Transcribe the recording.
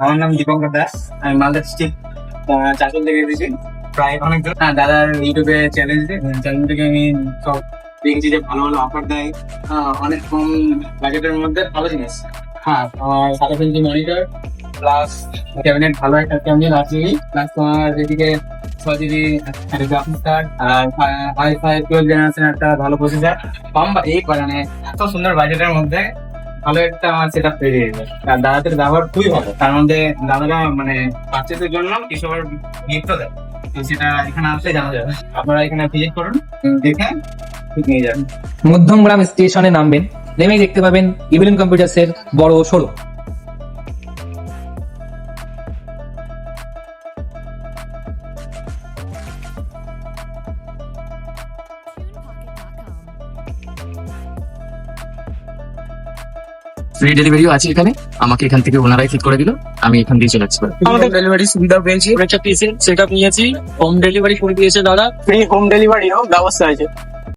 আমার নাম দীপঙ্কর দাস, আমি মালদা ডিস্ট্রিক্ট চাঁচল থেকে এসেছি। প্রায় অনেকজন দাদার ইউটিউবে চ্যানেল থেকে আমি সব দেখছি যে ভালো ভালো অফার দেয়, অনেক কম বাজেটের মধ্যে ভালো জিনিস। হ্যাঁ, আমার 7 ইঞ্চি মনিটর প্লাস ক্যাবিনেট, ভালো একটা ক্যাবিনেট আছে, প্লাস তোমার এদিকে 6 GB গ্রাফিক্স কার্ড আর i5 12 জেনারেশন একটা ভালো প্রসেসর, কম মানে এত সুন্দর বাজেটের মধ্যে ভালো একটা আমার সেট আপ তৈরি হয়ে যায়। আর দাদাদের ব্যবহার খুবই ভালো, তার মধ্যে দাদারা মানে পার্চেসের জন্য কিছু গিফটও দেয়, তো সেটা এখানে আসলে জানা যাবে। আপনারা এখানে ভিজিট করুন, দেখে ঠিক নিয়ে যাবেন। মধ্যমগ্রাম স্টেশনে নামবেন, নেমেই দেখতে পাবেন ইভিলিন কম্পিউটার্সের বড় শোরুম। ফ্রি ডেলিভারিও আছে এখানে, আমাকে এখান থেকে ওনারাই ঠিক করে দিল, আমি এখান দিয়ে চলে আসতে পারি। আমাদের ডেলিভারি সুবিধা পেয়েছি, একটা পিসি সেটআপ নিয়েছি, হোম ডেলিভারি করে দিয়েছে দাদা, ফ্রি হোম ডেলিভারিও ব্যবস্থা আছে।